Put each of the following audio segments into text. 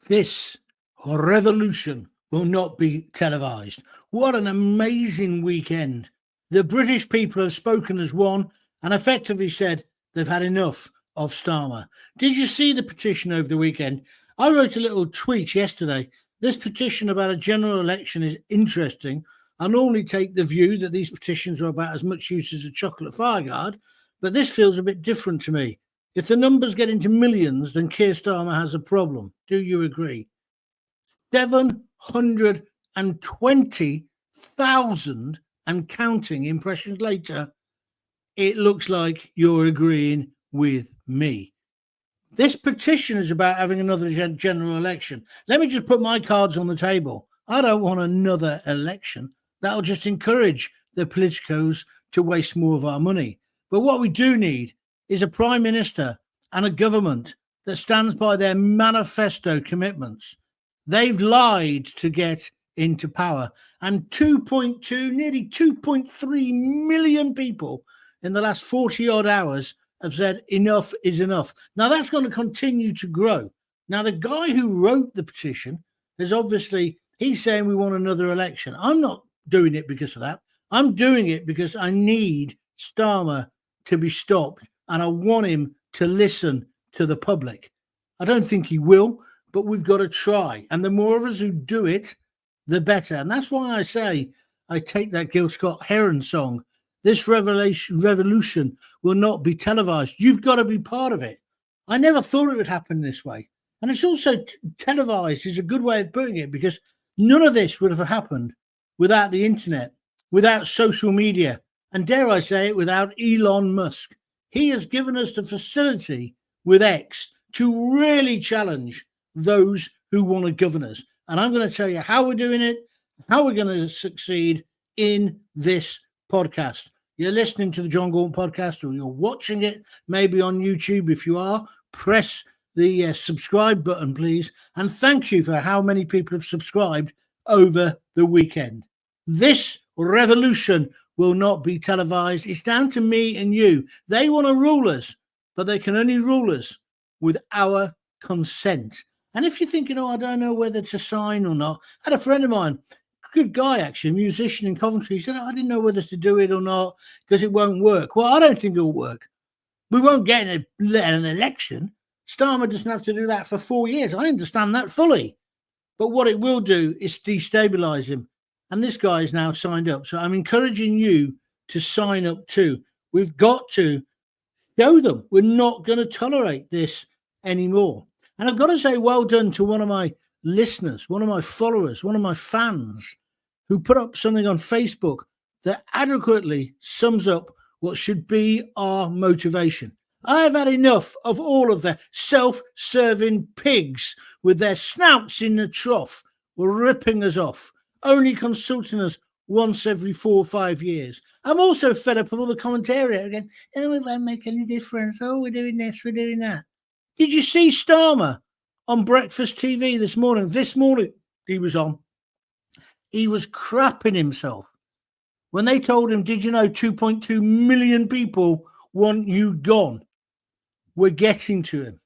This revolution will not be televised. What an amazing weekend. The British people have spoken as one and effectively said they've had enough of Starmer. Did you see the petition over the weekend? I wrote a little tweet yesterday. This petition about a general election is interesting. I normally take the view that these petitions are about as much use as a chocolate fireguard, but this feels a bit different to me. If the numbers get into millions, then Keir Starmer has a problem. Do you agree? 720,000 and counting impressions later, it looks like you're agreeing with me. This petition is about having another general election. Let me just put my cards on the table. I don't want another election. That'll just encourage the politicos to waste more of our money. But what we do need is a prime minister and a government that stands by their manifesto commitments. They've lied to get into power, and 2.2, nearly 2.3 million people in the last 40 odd hours have said enough is enough. Now that's going to continue to grow. Now the guy who wrote the petition is obviously, he's saying we want another election. I'm not doing it because of that. I'm doing it because I need Starmer to be stopped, and I want him to listen to the public. I don't think he will, but we've got to try. And the more of us who do it, the better. And that's why I say I take that Gil Scott-Heron song. This revolution will not be televised. You've got to be part of it. I never thought it would happen this way. And it's also televised is a good way of putting it, because none of this would have happened without the internet, without social media, and dare I say it, without Elon Musk. He has given us the facility with X to really challenge those who want to govern us. And I'm going to tell you how we're doing it, how we're going to succeed in this podcast. You're listening to the John Gaunt podcast, or you're watching it maybe on YouTube. If you are, press the subscribe button, please. And thank you for how many people have subscribed over the weekend. This revolution will not be televised. It's down to me and you. They want to rule us, but they can only rule us with our consent. And if you're thinking, oh, I don't know whether to sign or not, I had a friend of mine, good guy actually, a musician in Coventry, he said, I didn't know whether to do it or not because it won't work. Well, I don't think it'll work. We won't get an election. Starmer doesn't have to do that for 4 years. I understand that fully. But what it will do is destabilise him. And this guy is now signed up. So I'm encouraging you to sign up too. We've got to show them we're not going to tolerate this anymore. And I've got to say well done to one of my listeners, one of my followers, one of my fans who put up something on Facebook that adequately sums up what should be our motivation. I've had enough of all of the self-serving pigs with their snouts in the trough ripping us off, only consulting us once every 4 or 5 years. I'm also fed up with all the commentary again. Oh, it won't make any difference. Oh, we're doing this, we're doing that. Did you see Starmer on Breakfast TV this morning? This morning he was on. He was crapping himself when they told him, did you know 2.2 million people want you gone? We're getting to him.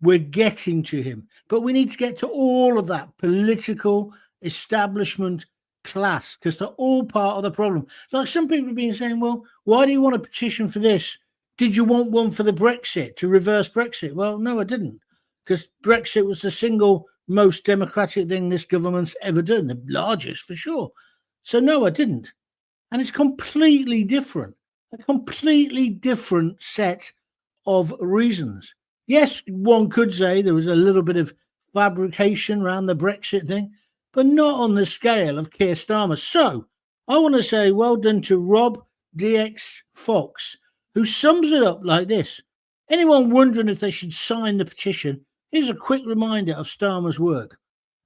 We're getting to him. But we need to get to all of that political establishment class, because they're all part of the problem. Like some people have been saying, well, why do you want a petition for this? Did you want one for the Brexit, to reverse Brexit? Well, no, I didn't, because Brexit was the single most democratic thing this government's ever done, the largest for sure. So no, I didn't. And it's completely different, a completely different set of reasons. Yes, one could say there was a little bit of fabrication around the Brexit thing, but not on the scale of Keir Starmer. So I want to say well done to Rob DX Fox, who sums it up like this. Anyone wondering if they should sign the petition, here's a quick reminder of Starmer's work.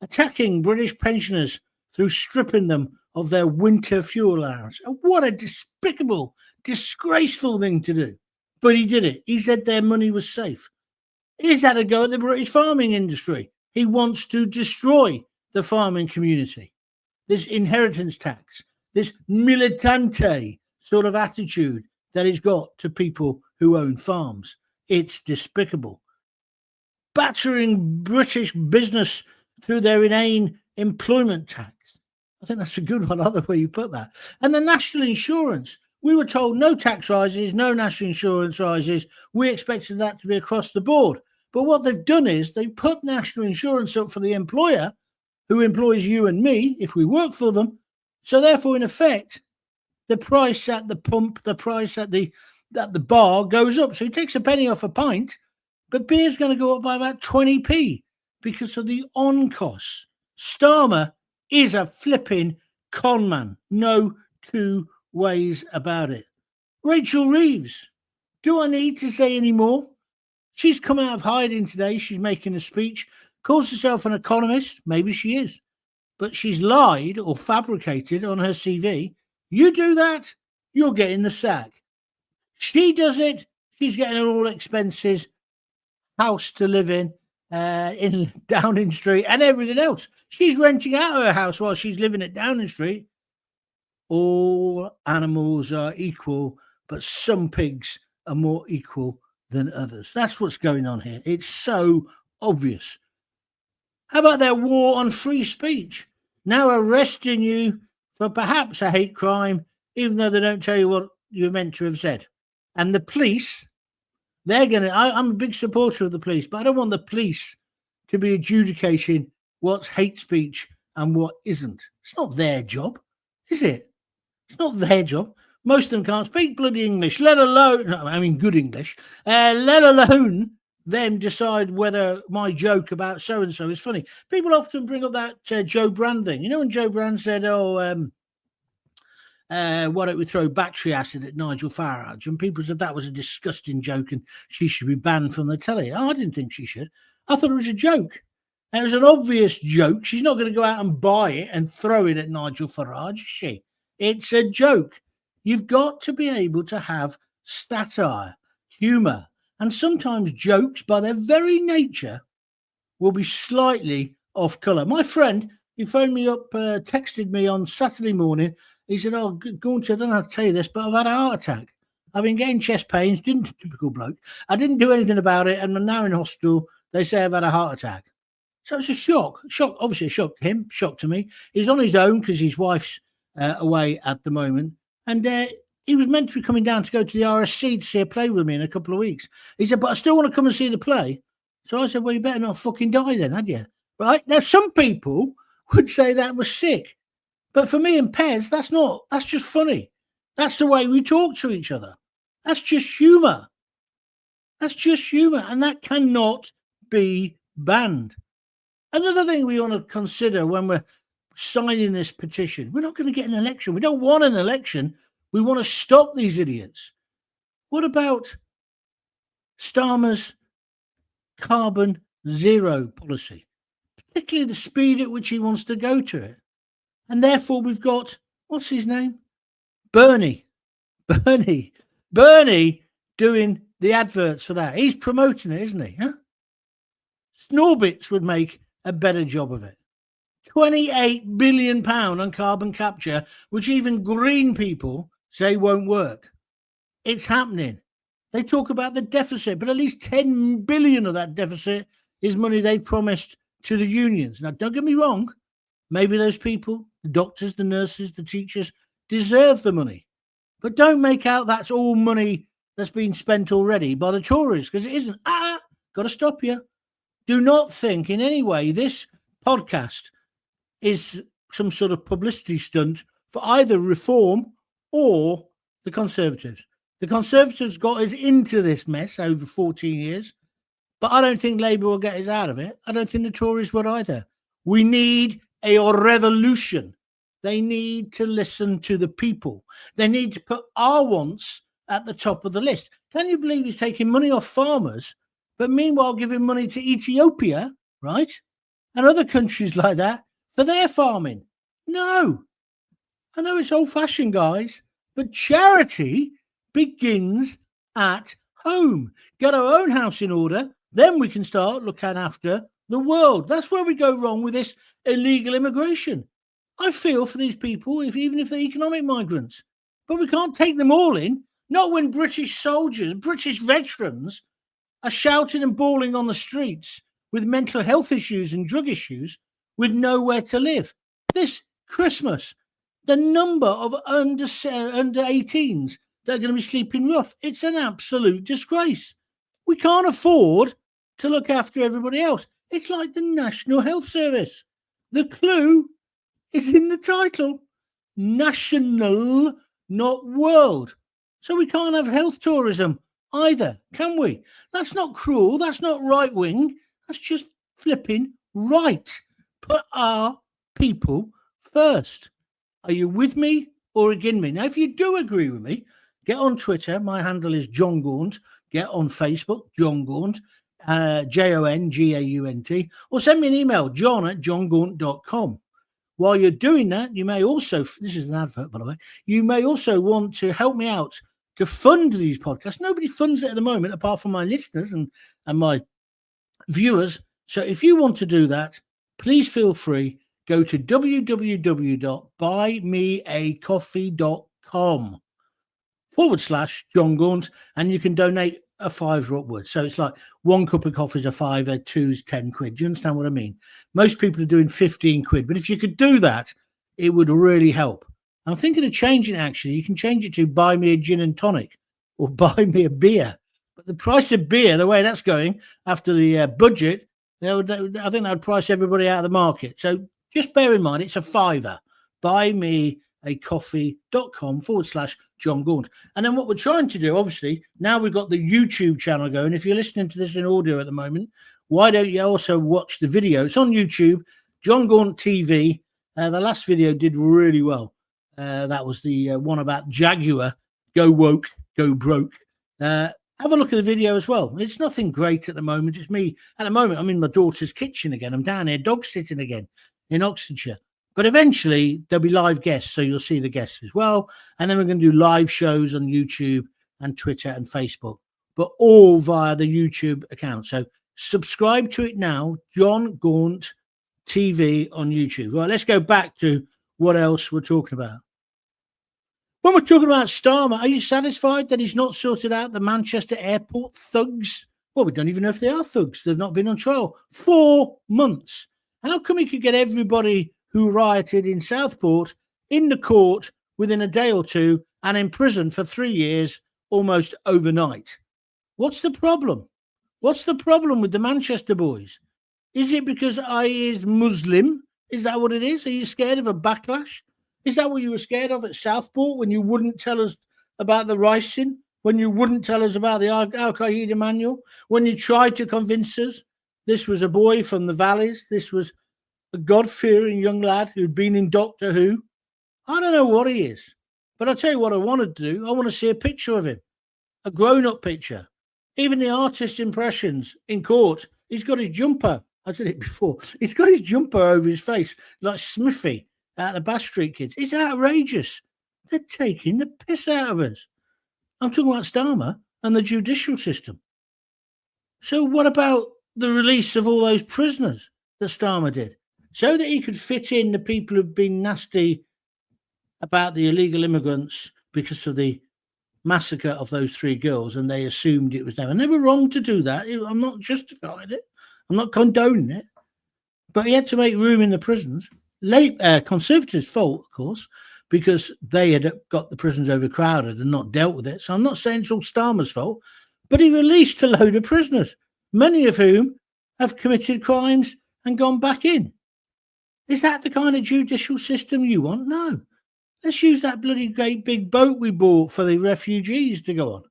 Attacking British pensioners through stripping them of their winter fuel allowance. And what a despicable, disgraceful thing to do. But he did it. He said their money was safe. He's had a go at the British farming industry. He wants to destroy the farming community. This inheritance tax, this militante sort of attitude that he's got to people who own farms. It's despicable. battering British business through their inane employment tax. I think that's a good one, other way you put that. And the national insurance. We were told no tax rises, no national insurance rises. We expected that to be across the board. But what they've done is they've put national insurance up for the employer who employs you and me if we work for them. So therefore, in effect, the price at the pump, the price at the bar goes up. So he takes a penny off a pint, but beer's going to go up by about 20p because of the on costs. Starmer is a flipping con man. No two ways about it. Rachel Reeves. Do I need to say any more? She's come out of hiding today. She's making a speech. Calls herself an economist. Maybe she is. But she's lied or fabricated on her CV. You do that, you're getting the sack. She does it. She's getting all expenses, house to live in Downing Street and everything else. She's renting out her house while she's living at Downing Street. All animals are equal, but some pigs are more equal than others. That's what's going on here. It's so obvious. How about their war on free speech? Now arresting you for perhaps a hate crime, even though they don't tell you what you're meant to have said. And the police, I'm a big supporter of the police, but I don't want the police to be adjudicating what's hate speech and what isn't. It's not their job, is it? It's not their job. Most of them can't speak bloody English, let alone, good English, let alone them decide whether my joke about so-and-so is funny. People often bring up that Joe Brand thing. You know when Joe Brand said, why don't we throw battery acid at Nigel Farage? And people said that was a disgusting joke and she should be banned from the telly. I didn't think she should. I thought it was a joke. And it was an obvious joke. She's not going to go out and buy it and throw it at Nigel Farage, is she? It's a joke. You've got to be able to have satire, humour, and sometimes jokes by their very nature will be slightly off colour. My friend, he phoned me up, texted me on Saturday morning. He said, Gaunt, I don't know how to tell you this, but I've had a heart attack. I've been getting chest pains, typical bloke. I didn't do anything about it, and I'm now in hospital. They say I've had a heart attack. So it's a shock. Obviously a shock to him, shock to me. He's on his own because his wife's away at the moment. And he was meant to be coming down to go to the RSC to see a play with me in a couple of weeks. He said, but I still want to come and see the play. So I said, well, you better not fucking die then, had you? Right? Now, some people would say that was sick. But for me and Pez, that's just funny. That's the way we talk to each other. That's just humour. That's just humour. And that cannot be banned. Another thing we want to consider when we're signing this petition, we're not going to get an election. We don't want an election. We want to stop these idiots. What about Starmer's carbon zero policy, particularly the speed at which he wants to go to it? And therefore we've got, what's his name? Bernie doing the adverts for that. He's promoting it, isn't he? Huh? Snorbits would make a better job of it. £28 billion on carbon capture, which even green people say won't work. It's happening. They talk about the deficit, but at least 10 billion of that deficit is money they've promised to the unions. Now, don't get me wrong. Maybe those people, the doctors, the nurses, the teachers, deserve the money. But don't make out that's all money that's been spent already by the Tories, because it isn't. Got to stop you. Do not think in any way this podcast is some sort of publicity stunt for either Reform or the Conservatives. The Conservatives got us into this mess over 14 years, but I don't think Labour will get us out of it. I don't think the Tories would either. We need a revolution. They need to listen to the people. They need to put our wants at the top of the list. Can you believe he's taking money off farmers, but meanwhile giving money to Ethiopia, right, and other countries like that for their farming? No. I know it's old-fashioned, guys, but charity begins at home. Get our own house in order, then we can start looking after the world. That's where we go wrong with this illegal immigration. I feel for these people, even if they're economic migrants, but we can't take them all in. Not when British soldiers, British veterans are shouting and bawling on the streets with mental health issues and drug issues with nowhere to live. This Christmas, the number of under 18s that are going to be sleeping rough, it's an absolute disgrace. We can't afford to look after everybody else. It's like the National Health Service. The clue is in the title. National, not world. So we can't have health tourism either, can we? That's not cruel. That's not right wing. That's just flipping right. Put our people first. Are you with me or against me? Now, if you do agree with me, get on Twitter. My handle is John Gaunt. Get on Facebook, John Gaunt, JONGAUNT, or send me an email, john@johngaunt.com. While you're doing that, you may also, this is an advert, by the way, you may also want to help me out to fund these podcasts. Nobody funds it at the moment, apart from my listeners and my viewers. So if you want to do that, please feel free. Go to www.buymeacoffee.com/John Gaunt, and you can donate a £5 upwards. So it's like 1 cup of coffee is a £5, 2 is 10 quid. Do you understand what I mean? Most people are doing 15 quid, but if you could do that, it would really help. I'm thinking of changing it, actually. You can change it to buy me a gin and tonic or buy me a beer. But the price of beer, the way that's going after the budget, I think that would price everybody out of the market. So just bear in mind, it's a £5. buymeacoffee.com/John Gaunt. And then what we're trying to do, obviously, now we've got the YouTube channel going. If you're listening to this in audio at the moment, why don't you also watch the video? It's on YouTube, John Gaunt TV. The last video did really well. That was the one about Jaguar, go woke, go broke. Have a look at the video as well. It's nothing great at the moment. It's me. At the moment, I'm in my daughter's kitchen again. I'm down here dog sitting again in Oxfordshire. But eventually, there'll be live guests, so you'll see the guests as well. And then we're going to do live shows on YouTube and Twitter and Facebook, but all via the YouTube account. So subscribe to it now, John Gaunt TV on YouTube. Right, let's go back to what else we're talking about. When we're talking about Starmer, are you satisfied that he's not sorted out the Manchester airport thugs? Well, we don't even know if they are thugs. They've not been on trial 4 months. How come he could get everybody who rioted in Southport in the court within a day or two and in prison for 3 years almost overnight? What's the problem? What's the problem with the Manchester boys? Is it because I is Muslim? Is that what it is? Are you scared of a backlash? Is that what you were scared of at Southport when you wouldn't tell us about the ricin? When you wouldn't tell us about the Al-Qaeda manual? When you tried to convince us this was a boy from the valleys? This was a God-fearing young lad who'd been in Doctor Who? I don't know what he is. But I'll tell you what I want to do. I want to see a picture of him. A grown-up picture. Even the artist's impressions in court. He's got his jumper. I said it before. He's got his jumper over his face like Smithy out of Bass Street Kids. It's outrageous. They're taking the piss out of us. I'm talking about Starmer and the judicial system. So what about the release of all those prisoners that Starmer did? So that he could fit in the people who've been nasty about the illegal immigrants because of the massacre of those 3 girls, and they assumed it was them. And they were wrong to do that. I'm not justifying it. I'm not condoning it. But he had to make room in the prisons. Conservatives' fault, of course, because they had got the prisons overcrowded and not dealt with it. So I'm not saying it's all Starmer's fault, but he released a load of prisoners, many of whom have committed crimes and gone back in. Is that the kind of judicial system you want? No. Let's use that bloody great big boat we bought for the refugees to go on.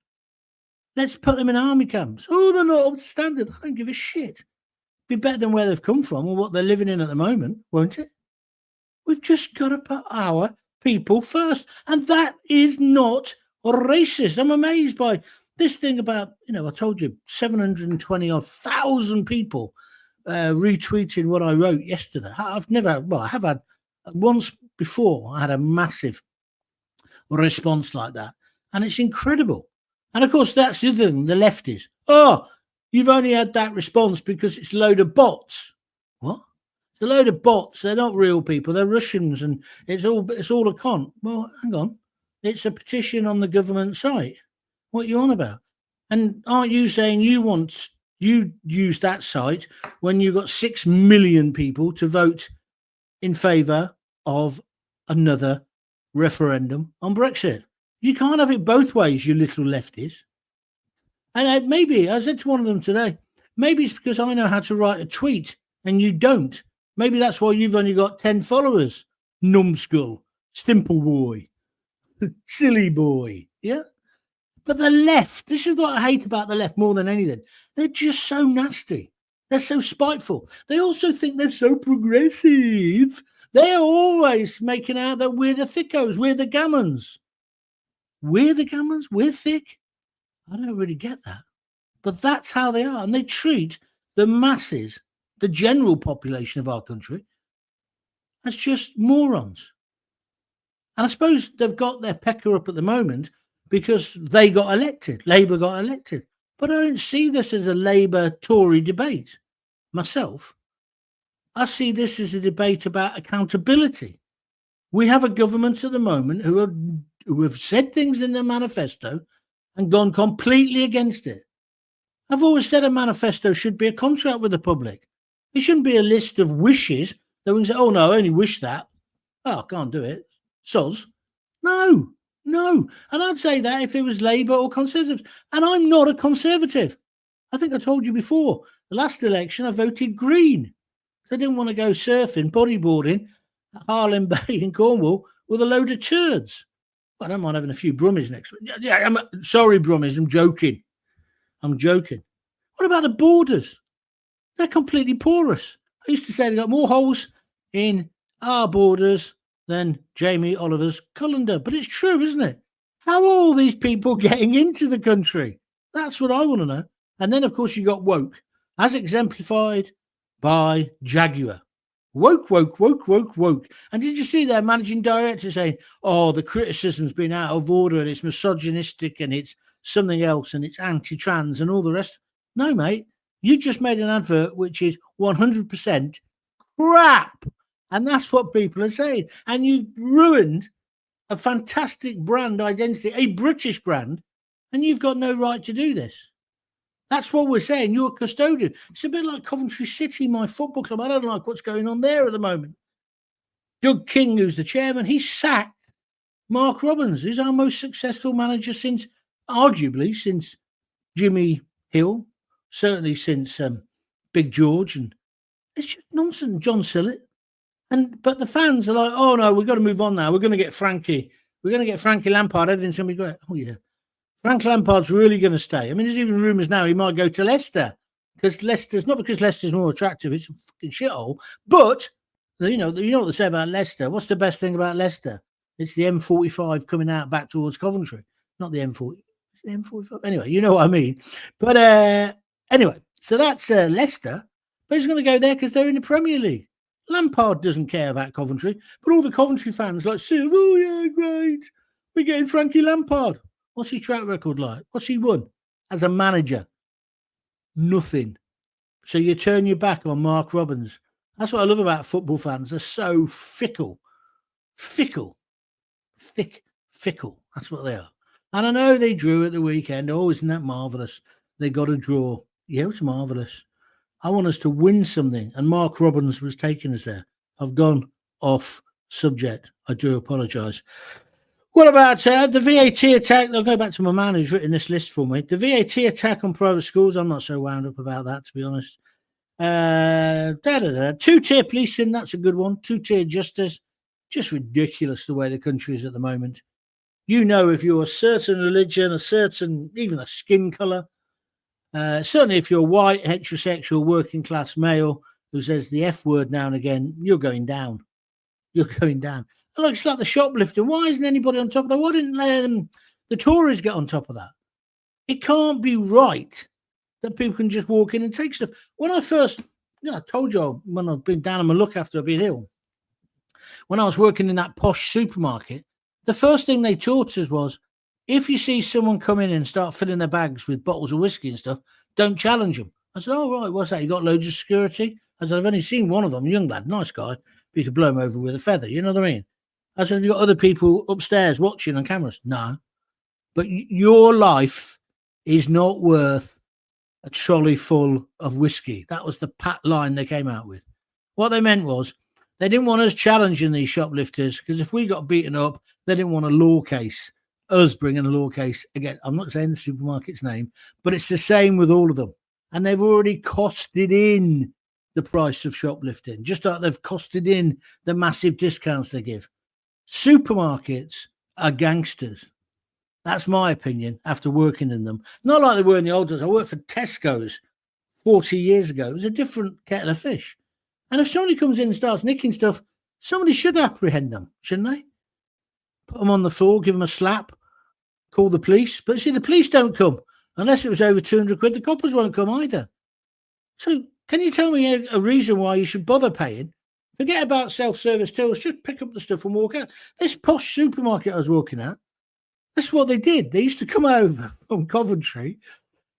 Let's put them in army camps. Oh, they're not up to standard. I don't give a shit. Be better than where they've come from or what they're living in at the moment, won't it? We've just got to put our people first. And that is not racist. I'm amazed by this thing about, I told you, 720,000 people retweeting what I wrote yesterday. I have had once before, I had a massive response like that. And it's incredible. And of course, that's the other thing, the lefties. Oh, you've only had that response because it's a load of bots. What? It's a load of bots. They're not real people. They're Russians, and it's all a con. Well, hang on. It's a petition on the government site. What are you on about? And aren't you saying you want You used that site when you got 6 million people to vote in favour of another referendum on Brexit. You can't have it both ways, you little lefties. And maybe, I said to one of them today, maybe it's because I know how to write a tweet and you don't. Maybe that's why you've only got 10 followers. Numbskull, Stimple boy, silly boy. Yeah. But the left, this is what I hate about the left more than anything. They're just so nasty. They're so spiteful. They also think they're so progressive. They're always making out that we're the thickos, we're the gammons. We're the gammons, we're thick. I don't really get that. But that's how they are. And they treat the masses, the general population of our country, as just morons. And I suppose they've got their pecker up at the moment because they got elected. Labour got elected. But I don't see this as a Labour-Tory debate myself. I see this as a debate about accountability. We have a government at the moment who have said things in their manifesto and gone completely against it. I've always said a manifesto should be a contract with the public. It shouldn't be a list of wishes that we can say, oh, no, I only wish that. Oh, I can't do it. Soz. No. And I'd say that if it was Labour or Conservatives. And I'm not a Conservative. I think I told you before, the last election I voted Green. I didn't want to go surfing, bodyboarding at Harlem Bay in Cornwall with a load of turds. I don't mind having a few brummies next week. Yeah, I'm sorry, brummies. I'm joking. What about the borders? They're completely porous. I used to say they got more holes in our borders than Jamie Oliver's colander. But it's true, isn't it? How are all these people getting into the country? That's what I want to know. And then, of course, you got woke, as exemplified by Jaguar. Woke. And did you see their managing director saying, oh, the criticism's been out of order and it's misogynistic and it's something else and it's anti-trans and all the rest? No, mate. You just made an advert which is 100% crap. And that's what people are saying. And you've ruined a fantastic brand identity, a British brand, and you've got no right to do this. That's what we're saying. You're a custodian. It's a bit like Coventry City, my football club. I don't like what's going on there at the moment. Doug King, who's the chairman, he sacked Mark Robbins, who's our most successful manager arguably since Jimmy Hill, certainly since Big George. And it's just nonsense. John Sillett. But the fans are like, oh, no, we've got to move on now. We're going to get Frankie. We're going to get Frankie Lampard. Everything's going to be great. Oh, yeah. Frank Lampard's really going to stay. I mean, there's even rumours now he might go to Leicester because not because Leicester's more attractive. It's a fucking shithole. But, you know what they say about Leicester. What's the best thing about Leicester? It's the M45 coming out back towards Coventry. Not the M40. It's the M45. Anyway, you know what I mean. But anyway, so that's Leicester. But he's going to go there because they're in the Premier League. Lampard doesn't care about Coventry, but all the Coventry fans like, oh, yeah, great. We're getting Frankie Lampard. What's his track record like? What's he won as a manager? Nothing. So you turn your back on Mark Robbins. That's what I love about football fans. They're so fickle. Fickle. That's what they are. And I know they drew at the weekend. Oh, isn't that marvellous? They got a draw. Yeah, it was marvellous. I want us to win something. And Mark Robbins was taking us there. I've gone off subject. I do apologise. What about the VAT attack? I'll go back to my man who's written this list for me. The VAT attack on private schools, I'm not so wound up about that, to be honest. Two-tier policing, that's a good one. Two-tier justice. Just ridiculous the way the country is at the moment. You know, if you're a certain religion, even a skin colour, certainly if you're white, heterosexual, working class male who says the F word now and again, you're going down. Look, it's like the shoplifting. Why isn't anybody on top of that? Why didn't the Tories get on top of that? It can't be right that people can just walk in and take stuff. When I first, I told you when I've been down on my luck after I've been ill, when I was working in that posh supermarket, the first thing they taught us was, if you see someone come in and start filling their bags with bottles of whiskey and stuff, don't challenge them. I said, oh, right, what's that? You got loads of security? I said, I've only seen one of them, young lad, nice guy, but you could blow him over with a feather. You know what I mean? I said, have you got other people upstairs watching on cameras? No. But your life is not worth a trolley full of whiskey. That was the pat line they came out with. What they meant was they didn't want us challenging these shoplifters, because if we got beaten up, they didn't want a law case, us bringing a law case. Again, I'm not saying the supermarket's name, but it's the same with all of them. And they've already costed in the price of shoplifting, just like they've costed in the massive discounts they give. Supermarkets are gangsters. That's my opinion after working in them. Not like they were in the old days. I worked for Tesco's 40 years ago. It was a different kettle of fish. And if somebody comes in and starts nicking stuff, somebody should apprehend them, shouldn't they? Put them on the floor, give them a slap, call the police. But see, the police don't come. Unless it was over 200 quid, the coppers won't come either. So can you tell me a reason why you should bother paying? Forget about self-service tills. Just pick up the stuff and walk out. This posh supermarket I was walking at, that's what they did. They used to come over from Coventry,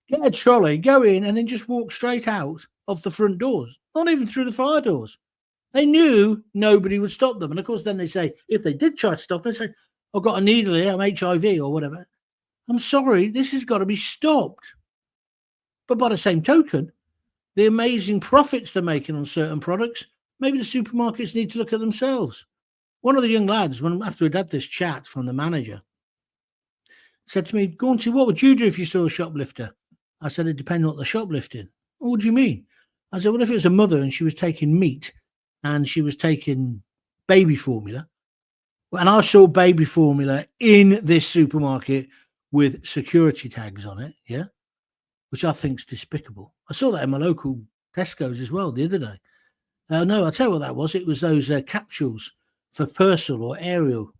get a trolley, go in, and then just walk straight out of the front doors, not even through the fire doors. They knew nobody would stop them. And, of course, then they say, if they did try to stop, they say, I've got a needle here, I'm HIV or whatever. I'm sorry, this has got to be stopped. But by the same token, the amazing profits they're making on certain products, maybe the supermarkets need to look at themselves. One of the young lads, after we'd had this chat from the manager, said to me, Gaunty, what would you do if you saw a shoplifter? I said, it depends on what they're shoplifting. What do you mean? I said, well, if it was a mother and she was taking meat and she was taking baby formula, and I saw baby formula in this supermarket with security tags on it, yeah, which I think is despicable. I saw that in my local Tesco's as well the other day. No, I'll tell you what that was. It was those capsules for Persil or Ariel.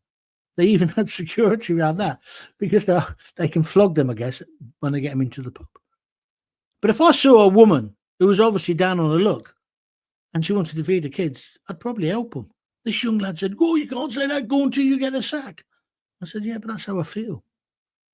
They even had security around that because they can flog them, I guess, when they get them into the pub. But if I saw a woman who was obviously down on her luck and she wanted to feed her kids, I'd probably help them. This young lad said, you can't say that, go until you get a sack. I said, yeah, but that's how I feel.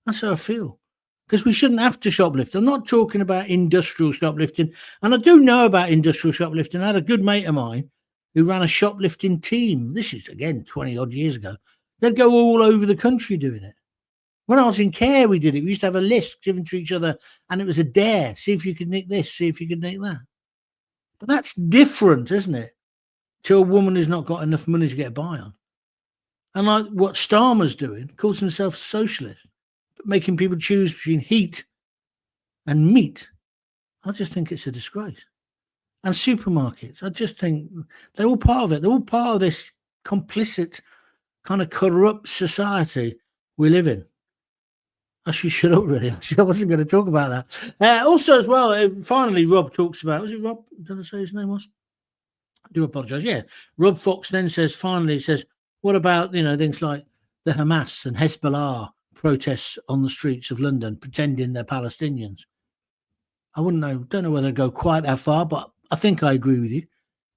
That's how I feel. Because we shouldn't have to shoplift. I'm not talking about industrial shoplifting. And I do know about industrial shoplifting. I had a good mate of mine who ran a shoplifting team. This is, again, 20-odd years ago. They'd go all over the country doing it. When I was in care, we did it. We used to have a list given to each other, and it was a dare. See if you could nick this, see if you could nick that. But that's different, isn't it, to a woman who's not got enough money to get by on. And like what Starmer's doing, calls himself a socialist, but making people choose between heat and meat. I just think it's a disgrace. And supermarkets, I just think they're all part of it. They're all part of this complicit, kind of corrupt society we live in. I should shut up, really. I wasn't going to talk about that. Also, as well, finally, Rob talks about, was it Rob? Did I say his name was? I do apologise. Yeah. Rob Fox then says, what about, things like the Hamas and Hezbollah protests on the streets of London, pretending they're Palestinians? I don't know whether I'd go quite that far, but I think I agree with you.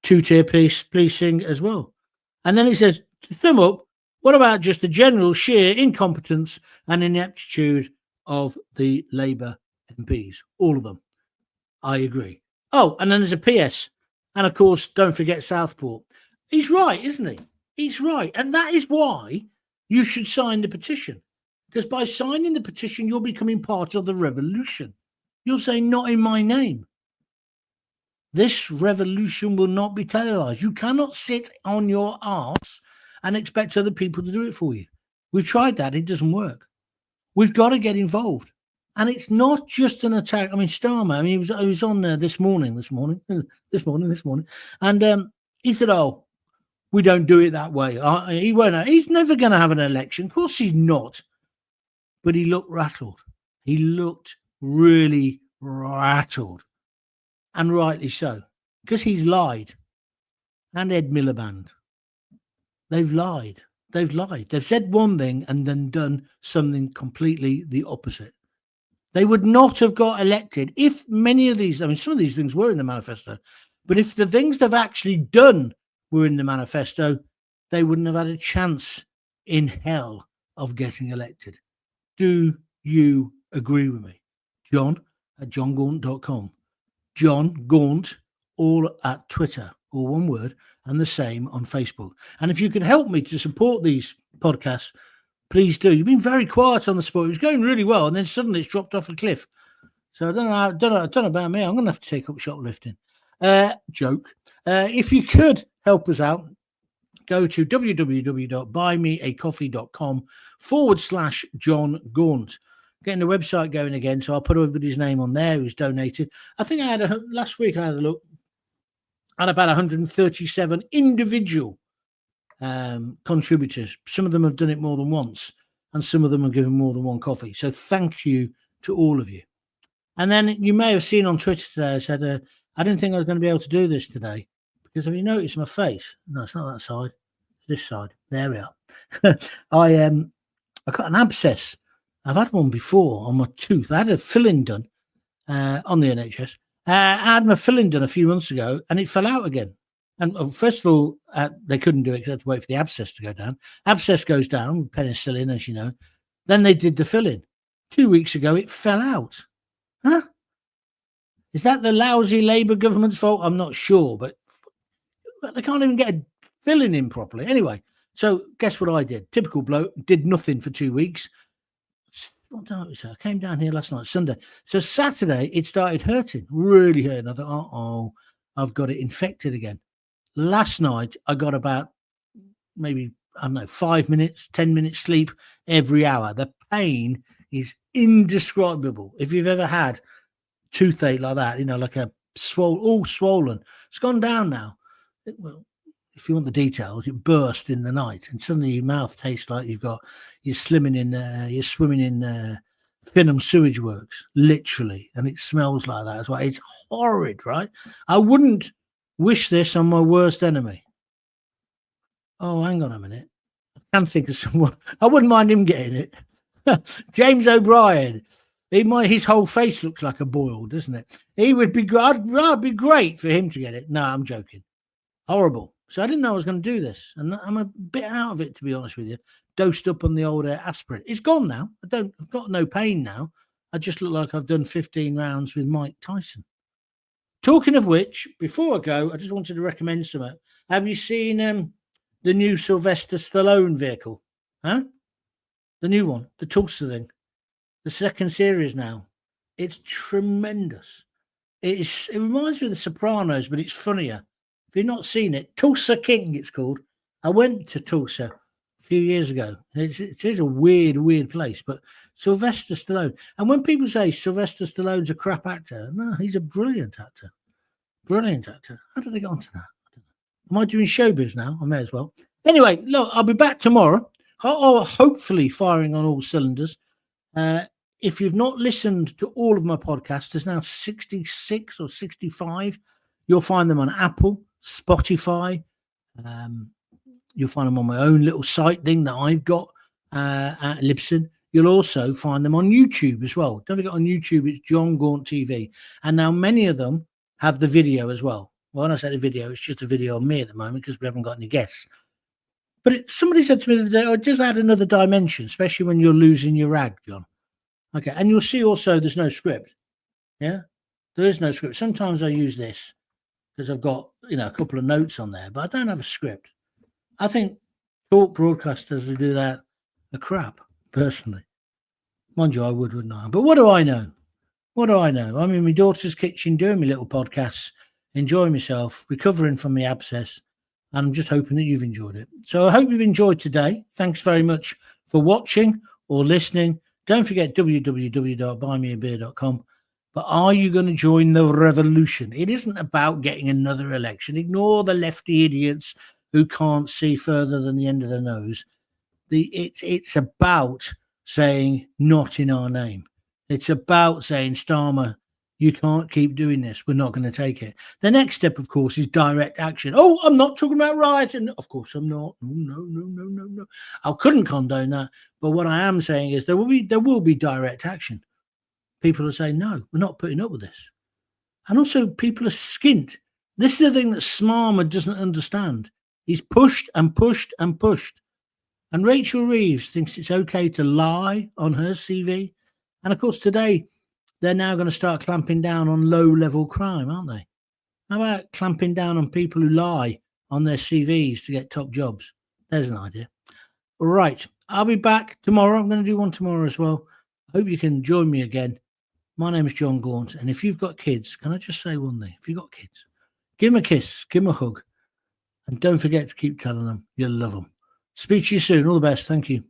Two-tier policing as well. And then he says, to sum up, what about just the general sheer incompetence and ineptitude of the Labour MPs? All of them. I agree. Oh, and then there's a PS. And, of course, don't forget Southport. He's right, isn't he? He's right. And that is why you should sign the petition. Because by signing the petition, you're becoming part of the revolution. You'll say, not in my name. This revolution will not be televised. You cannot sit on your arse and expect other people to do it for you. We've tried that. It doesn't work. We've got to get involved. And it's not just an attack. I mean, Starmer, he was on this morning. And he said, we don't do it that way. He won't. He's never going to have an election. Of course he's not. But he looked rattled. He looked really rattled. And rightly so. Because he's lied. And Ed Miliband. They've lied. They've said one thing and then done something completely the opposite. They would not have got elected if many of these, some of these things were in the manifesto, but if the things they've actually done were in the manifesto, they wouldn't have had a chance in hell of getting elected. Do you agree with me? John@johngaunt.com. John Gaunt, all at Twitter, all one word, and the same on Facebook. And if you can help me to support these podcasts, please do. You've been very quiet on the support. It was going really well, and then suddenly it's dropped off a cliff. So I don't know about me. I'm going to have to take up shoplifting. Joke. If you could help us out, go to www.buymeacoffee.com/John Gaunt. Getting the website going again, so I'll put everybody's name on there who's donated. I think last week I had a look. I had about 137 individual contributors. Some of them have done it more than once, and some of them have given more than one coffee. So thank you to all of you. And then you may have seen on Twitter today, I said, I didn't think I was going to be able to do this today because have you noticed my face? No, it's not that side. It's this side. There we are. I got an abscess. I've had one before on my tooth. I had a filling done on the NHS. I had my filling done a few months ago and it fell out again. And first of all, they couldn't do it because they had to wait for the abscess to go down. Abscess goes down with penicillin, as you know. Then they did the filling. 2 weeks ago, it fell out. Huh? Is that the lousy Labour government's fault? I'm not sure, but they can't even get a filling in properly. Anyway, so guess what I did? Typical bloke, did nothing for 2 weeks. What day was it? I came down here last night, Sunday. So Saturday, it started hurting, really hurting. I thought, I've got it infected again. Last night, I got about maybe, 5 minutes, 10 minutes sleep every hour. The pain is indescribable. If you've ever had toothache like that, like a all swollen, it's gone down now. Well, if you want the details, it burst in the night, and suddenly your mouth tastes like you're swimming in Finham sewage works, literally, and it smells like that as well. It's horrid, right? I wouldn't wish this on my worst enemy. Oh, hang on a minute. I can think of someone. I wouldn't mind him getting it. James O'Brien. His whole face looks like a boil, doesn't it? He would be. I'd be great for him to get it. No, I'm joking. Horrible. So I didn't know I was going to do this, and I'm a bit out of it, to be honest with you. Dosed up on the old aspirin. It's gone now. I've got no pain now. I just look like I've done 15 rounds with Mike Tyson. Talking of which, before I go, I just wanted to recommend something. Have you seen the new Sylvester Stallone vehicle? Huh? The new one, the Tulsa thing. The second series now. It's tremendous. It reminds me of The Sopranos, but it's funnier. If you've not seen it, Tulsa King, it's called. I went to Tulsa a few years ago. It is a weird place, but Sylvester Stallone. And when people say Sylvester Stallone's a crap actor, no, he's a brilliant actor. Brilliant actor. How did I get onto that? I don't know. Am I doing showbiz now? I may as well. Anyway, look, I'll be back tomorrow. Hopefully firing on all cylinders. If you've not listened to all of my podcasts, there's now 66 or 65. You'll find them on Apple, Spotify. You'll find them on my own little site thing that I've got at Libsyn. You'll also find them on YouTube as well. Don't forget, on YouTube, it's John Gaunt TV. And now many of them have the video as well. Well, when I say the video, it's just a video on me at the moment because we haven't got any guests. But somebody said to me the other day, I just add another dimension, especially when you're losing your rag, John. Okay, and you'll see also there's no script. Yeah, there is no script. Sometimes I use this because I've got, a couple of notes on there, but I don't have a script. I think talk broadcasters who do that are crap, personally. Mind you, I wouldn't I? But what do I know? I'm in my daughter's kitchen doing my little podcasts, enjoying myself, recovering from my abscess, and I'm just hoping that you've enjoyed it. So I hope you've enjoyed today. Thanks very much for watching or listening. Don't forget www.buymeabeer.com. But are you going to join the revolution? It isn't about getting another election. Ignore the lefty idiots who can't see further than the end of their nose. It's about saying not in our name. It's about saying, Starmer, you can't keep doing this. We're not going to take it. The next step, of course, is direct action. Oh, I'm not talking about rioting. Of course I'm not. No. I couldn't condone that. But what I am saying is there will be direct action. People are saying, no, we're not putting up with this. And also people are skint. This is the thing that Starmer doesn't understand. He's pushed and pushed and pushed. And Rachel Reeves thinks it's okay to lie on her CV. And of course, today, they're now going to start clamping down on low-level crime, aren't they? How about clamping down on people who lie on their CVs to get top jobs? There's an idea. Right. I'll be back tomorrow. I'm going to do one tomorrow as well. I hope you can join me again. My name is John Gaunt, and if you've got kids, can I just say one thing? If you've got kids, give them a kiss, give them a hug, and don't forget to keep telling them you love them. Speak to you soon. All the best. Thank you.